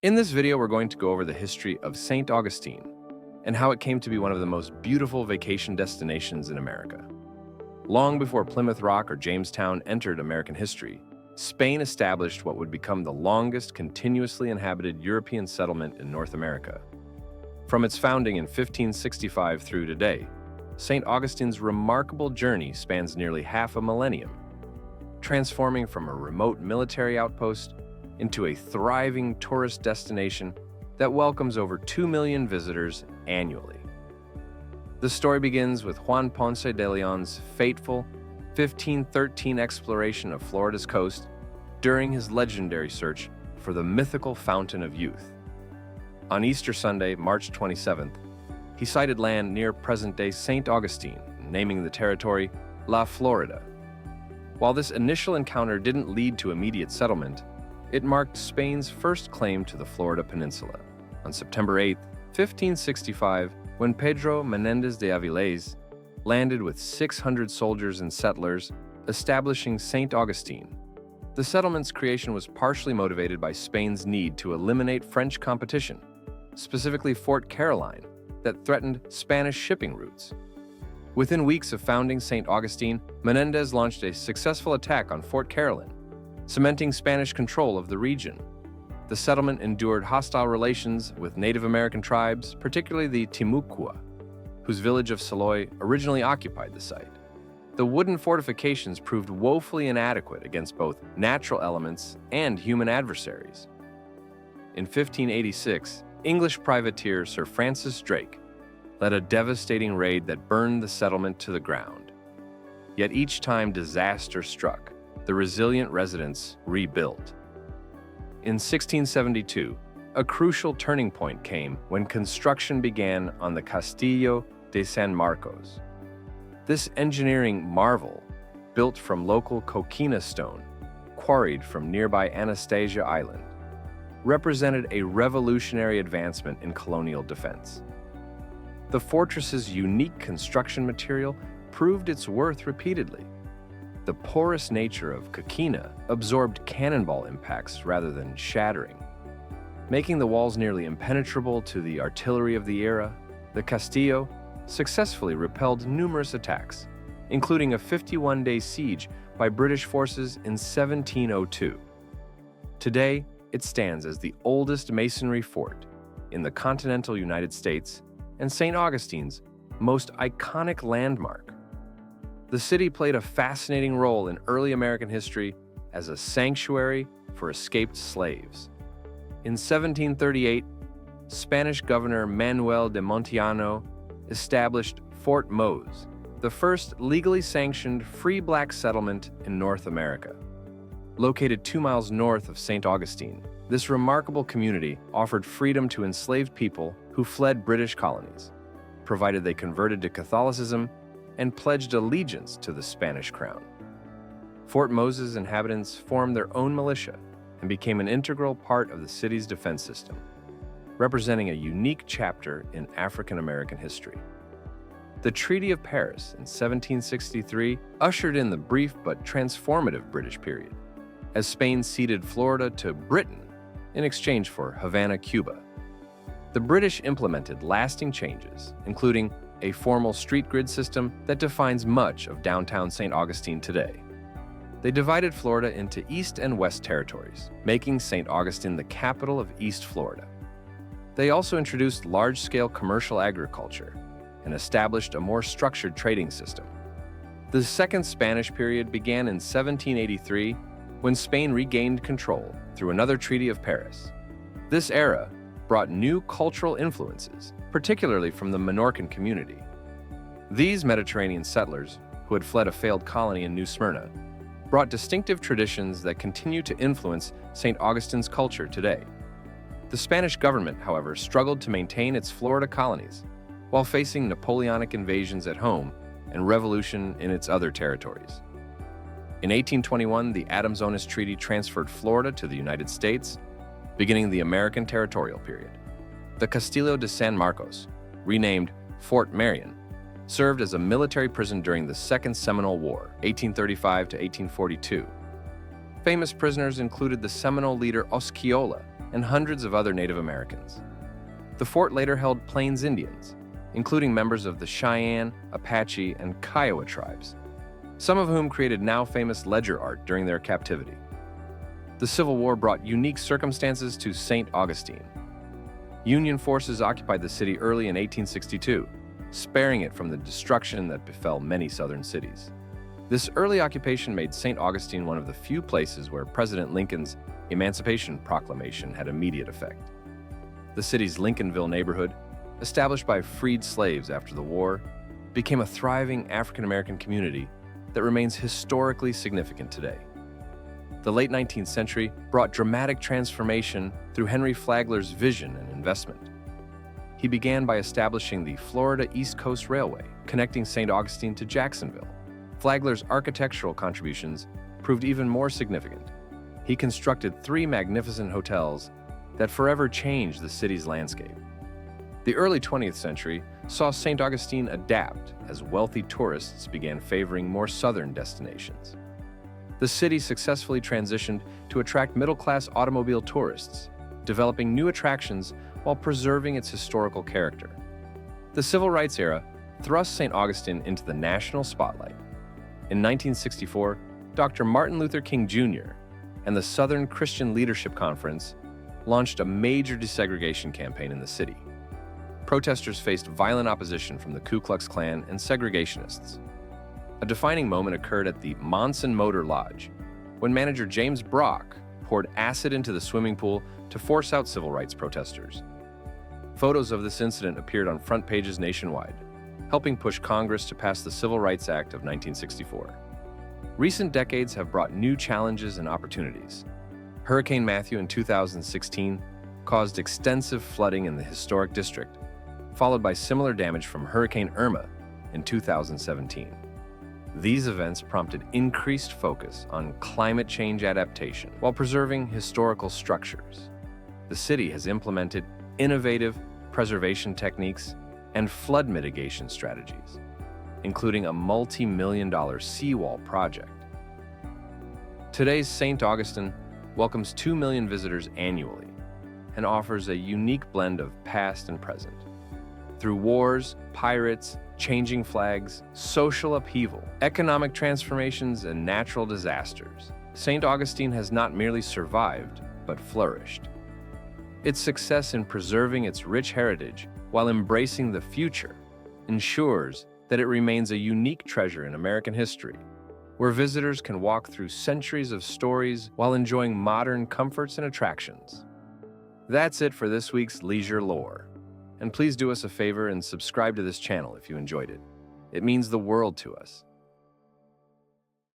In this video, we're going to go over the history of St. Augustine and how it came to be one of the most beautiful vacation destinations in America. Long before Plymouth Rock or Jamestown entered American history, Spain established what would become the longest continuously inhabited European settlement in North America. From its founding in 1565 through today, St. Augustine's remarkable journey spans nearly half a millennium, transforming from a remote military outpost into a thriving tourist destination that welcomes over 2 million visitors annually. The story begins with Juan Ponce de Leon's fateful 1513 exploration of Florida's coast during his legendary search for the mythical Fountain of Youth. On Easter Sunday, March 27th, he sighted land near present-day St. Augustine, naming the territory La Florida. While this initial encounter didn't lead to immediate settlement, it marked Spain's first claim to the Florida Peninsula. On September 8, 1565, when Pedro Menendez de Avilés landed with 600 soldiers and settlers, establishing St. Augustine. The settlement's creation was partially motivated by Spain's need to eliminate French competition, specifically Fort Caroline, that threatened Spanish shipping routes. Within weeks of founding St. Augustine, Menendez launched a successful attack on Fort Caroline, cementing Spanish control of the region. The settlement endured hostile relations with Native American tribes, particularly the Timucua, whose village of Saloy originally occupied the site. The wooden fortifications proved woefully inadequate against both natural elements and human adversaries. In 1586, English privateer Sir Francis Drake led a devastating raid that burned the settlement to the ground. Yet each time disaster struck, the resilient residents rebuilt. In 1672, a crucial turning point came when construction began on the Castillo de San Marcos. This engineering marvel, built from local coquina stone, quarried from nearby Anastasia Island, represented a revolutionary advancement in colonial defense. The fortress's unique construction material proved its worth repeatedly. The porous nature of coquina absorbed cannonball impacts rather than shattering, making the walls nearly impenetrable to the artillery of the era. The Castillo successfully repelled numerous attacks, including a 51-day siege by British forces in 1702. Today, it stands as the oldest masonry fort in the continental United States and St. Augustine's most iconic landmark. The city played a fascinating role in early American history as a sanctuary for escaped slaves. In 1738, Spanish Governor Manuel de Montiano established Fort Mose, the first legally sanctioned free black settlement in North America. Located 2 miles north of St. Augustine, this remarkable community offered freedom to enslaved people who fled British colonies, provided they converted to Catholicism and pledged allegiance to the Spanish crown. Fort Mose's inhabitants formed their own militia and became an integral part of the city's defense system, representing a unique chapter in African American history. The Treaty of Paris in 1763 ushered in the brief but transformative British period, as Spain ceded Florida to Britain in exchange for Havana, Cuba. The British implemented lasting changes, including a formal street grid system that defines much of downtown St. Augustine today. They divided Florida into East and West territories, making St. Augustine the capital of East Florida. They also introduced large-scale commercial agriculture and established a more structured trading system. The Second Spanish period began in 1783 when Spain regained control through another Treaty of Paris. This era brought new cultural influences, particularly from the Minorcan community. These Mediterranean settlers, who had fled a failed colony in New Smyrna, brought distinctive traditions that continue to influence St. Augustine's culture today. The Spanish government, however, struggled to maintain its Florida colonies while facing Napoleonic invasions at home and revolution in its other territories. In 1821, the Adams-Onis Treaty transferred Florida to the United States, beginning the American territorial period. The Castillo de San Marcos, renamed Fort Marion, served as a military prison during the Second Seminole War, 1835 to 1842. Famous prisoners included the Seminole leader Osceola and hundreds of other Native Americans. The fort later held Plains Indians, including members of the Cheyenne, Apache, and Kiowa tribes, some of whom created now famous ledger art during their captivity. The Civil War brought unique circumstances to St. Augustine. Union forces occupied the city early in 1862, sparing it from the destruction that befell many southern cities. This early occupation made St. Augustine one of the few places where President Lincoln's Emancipation Proclamation had immediate effect. The city's Lincolnville neighborhood, established by freed slaves after the war, became a thriving African-American community that remains historically significant today. The late 19th century brought dramatic transformation through Henry Flagler's vision and investment. He began by establishing the Florida East Coast Railway, connecting St. Augustine to Jacksonville. Flagler's architectural contributions proved even more significant. He constructed 3 magnificent hotels that forever changed the city's landscape. The early 20th century saw St. Augustine adapt as wealthy tourists began favoring more southern destinations. The city successfully transitioned to attract middle-class automobile tourists, developing new attractions while preserving its historical character. The Civil Rights era thrust St. Augustine into the national spotlight. In 1964, Dr. Martin Luther King Jr. and the Southern Christian Leadership Conference launched a major desegregation campaign in the city. Protesters faced violent opposition from the Ku Klux Klan and segregationists. A defining moment occurred at the Monson Motor Lodge, when manager James Brock poured acid into the swimming pool to force out civil rights protesters. Photos of this incident appeared on front pages nationwide, helping push Congress to pass the Civil Rights Act of 1964. Recent decades have brought new challenges and opportunities. Hurricane Matthew in 2016 caused extensive flooding in the historic district, followed by similar damage from Hurricane Irma in 2017. These events prompted increased focus on climate change adaptation while preserving historical structures. The city has implemented innovative preservation techniques and flood mitigation strategies, including a multi-million-dollar seawall project. Today's St. Augustine welcomes 2 million visitors annually and offers a unique blend of past and present. Through wars, pirates, changing flags, social upheaval, economic transformations, and natural disasters, St. Augustine has not merely survived, but flourished. Its success in preserving its rich heritage while embracing the future ensures that it remains a unique treasure in American history, where visitors can walk through centuries of stories while enjoying modern comforts and attractions. That's it for this week's Leisure Lore. And please do us a favor and subscribe to this channel if you enjoyed it. It means the world to us.